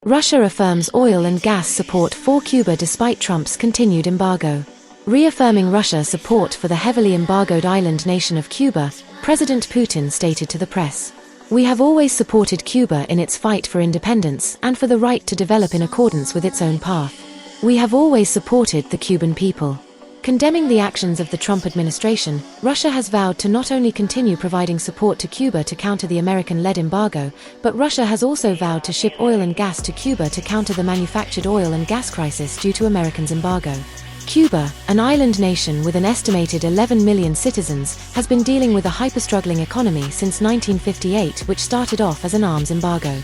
Russia affirms oil and gas support for Cuba despite Trump's continued embargo. Reaffirming Russia's support for the heavily embargoed island nation of Cuba, President Putin stated to the press, "We have always supported Cuba in its fight for independence and for the right to develop in accordance with its own path. We have always supported the Cuban people." Condemning the actions of the Trump administration, Russia has vowed to not only continue providing support to Cuba to counter the American-led embargo, but Russia has also vowed to ship oil and gas to Cuba to counter the manufactured oil and gas crisis due to Americans' embargo. Cuba, an island nation with an estimated 11 million citizens, has been dealing with a hyper-struggling economy since 1958, which started off as an arms embargo.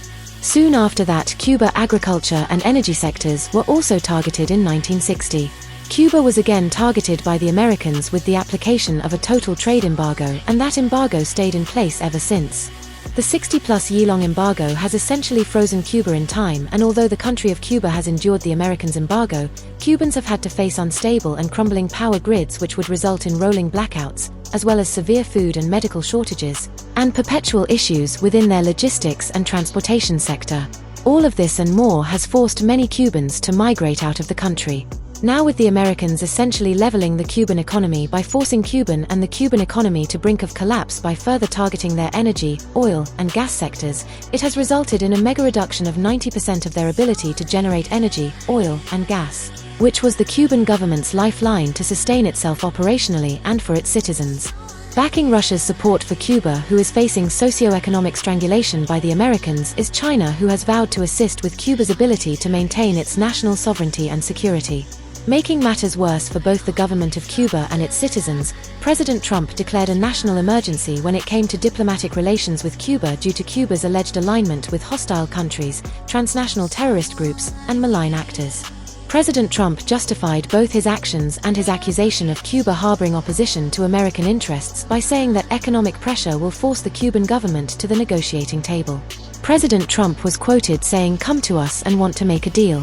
Soon after that, Cuba agriculture and energy sectors were also targeted in 1960. Cuba was again targeted by the Americans with the application of a total trade embargo, and that embargo stayed in place ever since. The 60-plus-year-long embargo has essentially frozen Cuba in time, and although the country of Cuba has endured the Americans' embargo, Cubans have had to face unstable and crumbling power grids which would result in rolling blackouts, as well as severe food and medical shortages, and perpetual issues within their logistics and transportation sector. All of this and more has forced many Cubans to migrate out of the country. Now, with the Americans essentially leveling the Cuban economy by forcing Cuban and the Cuban economy to brink of collapse by further targeting their energy, oil, and gas sectors, it has resulted in a mega reduction of 90% of their ability to generate energy, oil, and gas, which was the Cuban government's lifeline to sustain itself operationally and for its citizens. Backing Russia's support for Cuba, who is facing socio-economic strangulation by the Americans, is China, who has vowed to assist with Cuba's ability to maintain its national sovereignty and security. Making matters worse for both the government of Cuba and its citizens, President Trump declared a national emergency when it came to diplomatic relations with Cuba due to Cuba's alleged alignment with hostile countries, transnational terrorist groups, and malign actors. President Trump justified both his actions and his accusation of Cuba harboring opposition to American interests by saying that economic pressure will force the Cuban government to the negotiating table. President Trump was quoted saying, "Come to us and want to make a deal."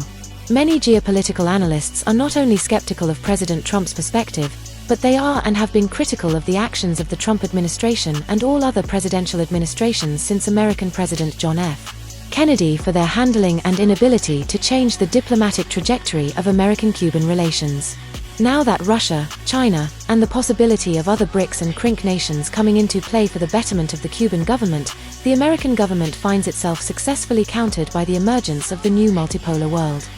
Many geopolitical analysts are not only skeptical of President Trump's perspective, but they are and have been critical of the actions of the Trump administration and all other presidential administrations since American President John F. Kennedy for their handling and inability to change the diplomatic trajectory of American-Cuban relations. Now that Russia, China, and the possibility of other BRICS and CRINC nations coming into play for the betterment of the Cuban government, the American government finds itself successfully countered by the emergence of the new multipolar world.